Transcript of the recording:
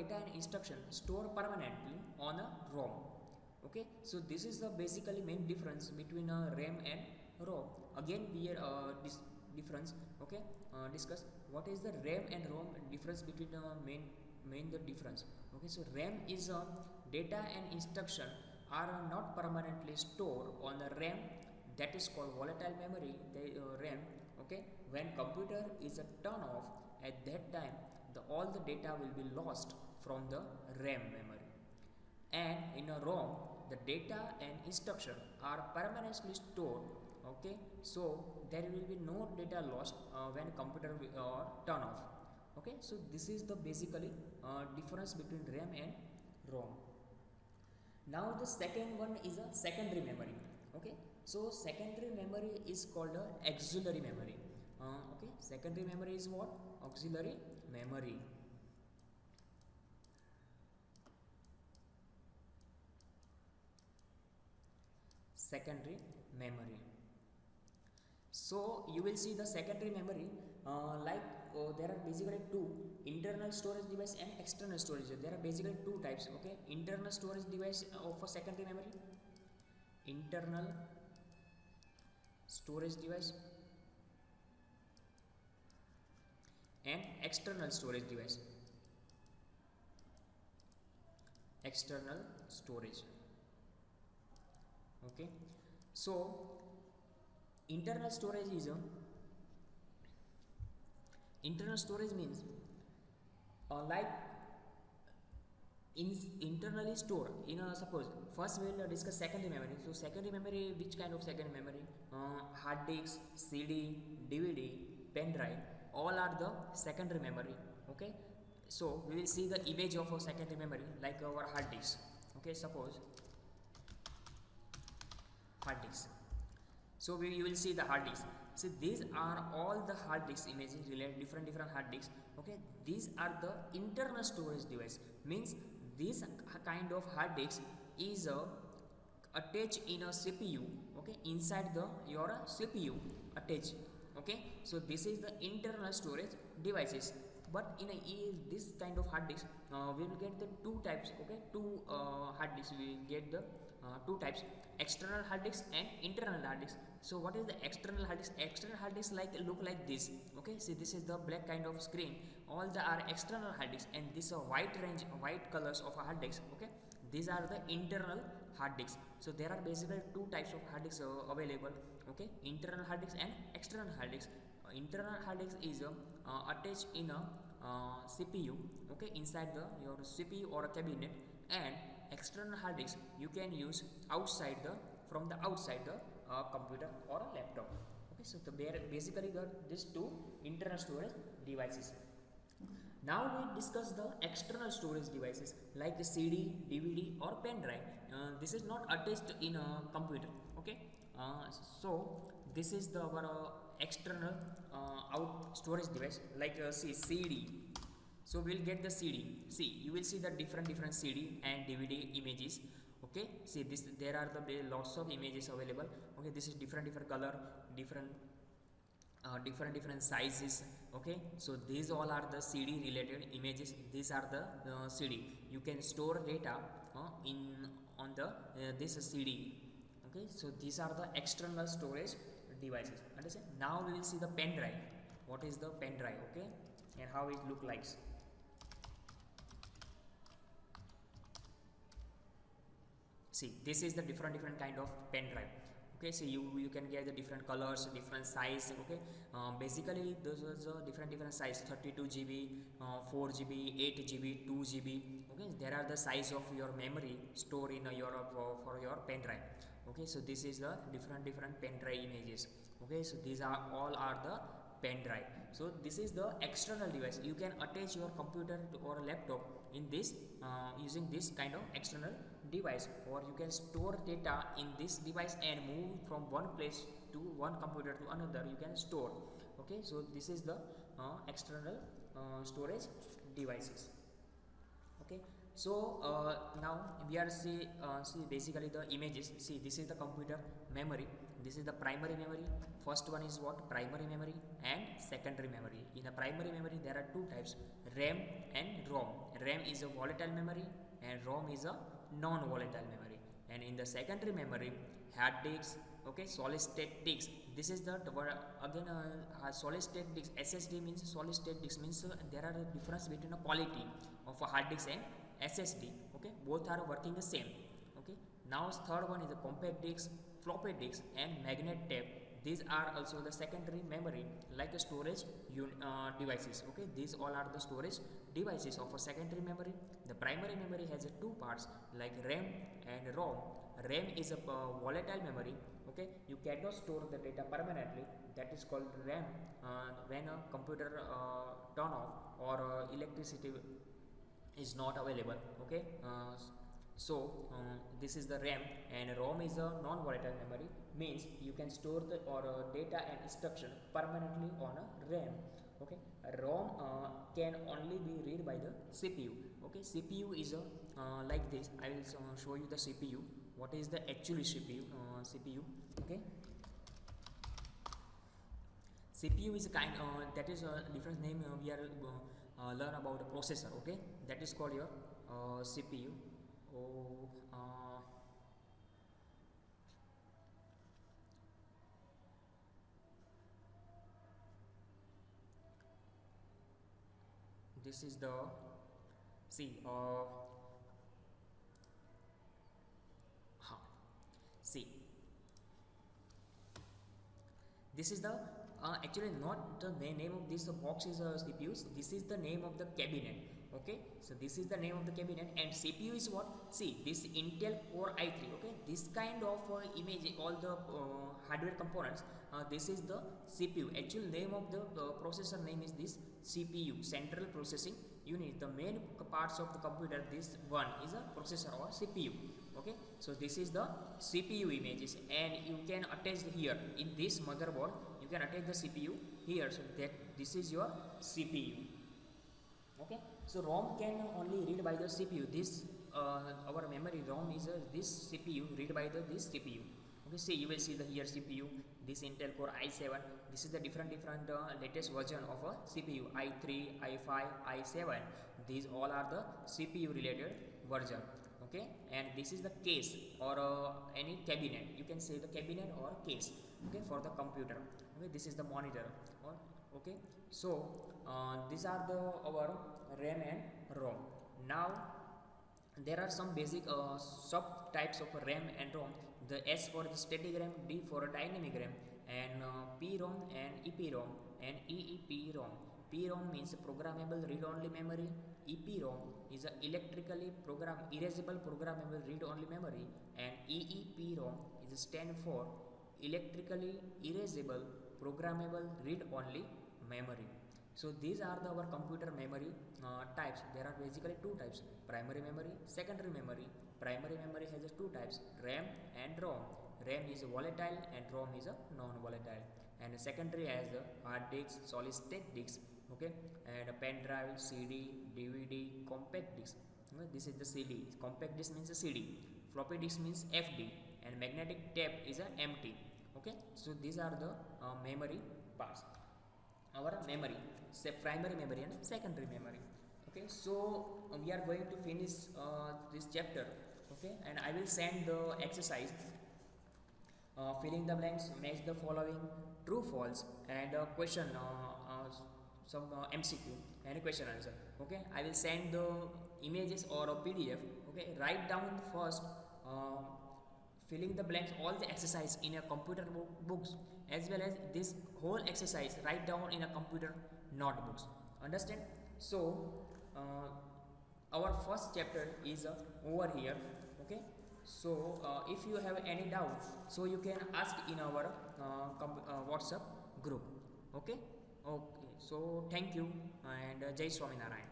data and instruction stored permanently on a ROM. Okay, so this is the basically main difference between a RAM and ROM. Again we are this difference, okay, discuss what is the RAM and ROM difference between main the difference. Okay, so RAM is a data and instruction are not permanently stored on the RAM, that is called volatile memory, the RAM. Okay, when computer is turned off, at that time all the data will be lost from the RAM memory. And in a ROM, the data and instruction are permanently stored. Okay, so there will be no data lost when computer turn off. Okay, so this is the basically difference between RAM and ROM. Now the second one is a secondary memory. Okay, so secondary memory is called a auxiliary memory. Okay, secondary memory is what? Auxiliary memory. Secondary memory. So you will see the secondary memory there are basically two: internal storage device and external storage. There are basically two types. Okay, internal storage device of a secondary memory, internal storage device, and external storage device, external storage. Okay, so internal storage is internal storage means like internally stored in a, suppose first we will discuss secondary memory. So secondary memory, which kind of secondary memory? Hard disk, CD, DVD, pen drive, all are the secondary memory. Okay, so we will see the image of a secondary memory like our hard disk. Okay, suppose hard disk. So you will see the hard disk. So these are all the hard disk images related different hard disks. Okay, these are the internal storage device. Means this kind of hard disk is attached in a CPU. Okay, inside the your CPU attached. Okay, so this is the internal storage devices. But in this kind of hard disk, we will get the two types. Okay, two hard disks. We will get the two types: external hard disk and internal hard disk. So what is the external hard disk? External hard disk look like this. Okay, see, this is the black kind of screen. All the are external hard disk, and this white range, white colors of a hard disk. Okay, these are the internal hard disks. So there are basically two types of hard disks available. Okay, internal hard disk and external hard disk. Internal hard disk is attached in a CPU. Okay, inside the your CPU or a cabinet. And external hard disk you can use outside the from the outside the computer or a laptop. Okay, so basically these two internal storage devices. Now we discuss the external storage devices like a CD, DVD or pen drive. This is not attached in a computer. Okay, so this is the our external out storage device like see CD. So we'll get the CD. See, you will see the different CD and DVD images. Okay, see this, there are the lots of images available. Okay, this is different color, different sizes. Okay, so these all are the CD related images. These are the CD. You can store data in on the this CD. Okay, so these are the external storage devices. Understand? Now we will see the pen drive. What is the pen drive? Okay, and how it look like. See, this is the different kind of pen drive. Okay, so you can get the different colors, different size. Okay, basically those are different size: 32 GB, 4 GB, 8 GB, 2 GB. Okay, there are the size of your memory store in your for your pen drive. Okay, so this is the different pen drive images. Okay, so these are all are the pen drive. So this is the external device. You can attach your computer or a laptop in this using this kind of external device, or you can store data in this device and move from one place to one computer to another. You can store. Okay, so this is the external storage devices. Okay, so now we are see basically the images. See, this is the computer memory. This is the primary memory. First one is what? Primary memory and secondary memory. In the primary memory there are two types, RAM and ROM. RAM is a volatile memory and ROM is a non-volatile memory. And in the secondary memory, hard disks, okay, solid state disks. This is the again solid state disks. SSD means solid state disks, means there are a difference between the quality of a hard disk and SSD. Okay, both are working the same. Okay, now third one is the compact disks, floppy disks and magnet tape. These are also the secondary memory, like a storage devices. Okay, these all are the storage devices of a secondary memory. The primary memory has two parts like RAM and ROM. RAM is a volatile memory. Okay, you cannot store the data permanently. That is called RAM. When a computer turn off or electricity is not available. Okay, this is the RAM, and ROM is a non-volatile memory, means you can store the data and instruction permanently on a RAM. Okay, a ROM can only be read by the CPU. Okay, CPU is a like this. I will show you the CPU. What is the actually CPU? Okay, CPU is a kind that is a different name. We are learn about a processor. Okay, that is called your CPU. This is the see see this is the actually not the name of this box is CPUs. This is the name of the cabinet. Okay, so this is the name of the cabinet, and CPU is what? See, this Intel Core i3. Okay, this kind of image, all the hardware components, this is the CPU. Actual name of the processor name is this CPU, Central Processing Unit. The main parts of the computer, this one is a processor or CPU. Okay, so this is the CPU images, and you can attach here in this motherboard. You can attach the CPU here, so that this is your CPU. Okay, so ROM can only read by the CPU. This our memory ROM is this CPU read by this CPU. Okay, see, you will see the here CPU, this Intel Core i7. This is the different latest version of a CPU, i3, i5, i7. These all are the CPU related version. Okay, and this is the case or any cabinet. You can say the cabinet or case. Okay, for the computer. Okay, this is the monitor. Okay, so these are the our RAM and ROM. Now there are some basic sub types of RAM and ROM. The S for the static RAM, D for a dynamic RAM, and PROM and EPROM and EEPROM. PROM means programmable read-only memory. EPROM is a electrically erasable programmable read-only memory, and EEPROM is stand for electrically erasable programmable read-only memory. So these are our computer memory types. There are basically two types: primary memory, secondary memory. Primary memory has two types: RAM and ROM. RAM is volatile and ROM is a non-volatile. And secondary has hard disks, solid state disks. Okay, and a pen drive, CD, DVD, compact disc. Okay, this is the CD. Compact disc means a CD. Floppy disk means FD, and magnetic tape is a MT. Okay, so these are the memory parts. Our memory, say primary memory and secondary memory. Okay, so we are going to finish this chapter. Okay, and I will send the exercise. Filling the blanks, match the following, true, false, and question. Some MCQ and question answer. Okay, I will send the images or a PDF. Okay, write down first filling the blanks, all the exercise in a computer books, as well as this whole exercise write down in a computer notebooks. Understand? So our first chapter is over here. Okay, so if you have any doubt, so you can ask in our WhatsApp group. Okay, so thank you, and Jai Swaminarayan.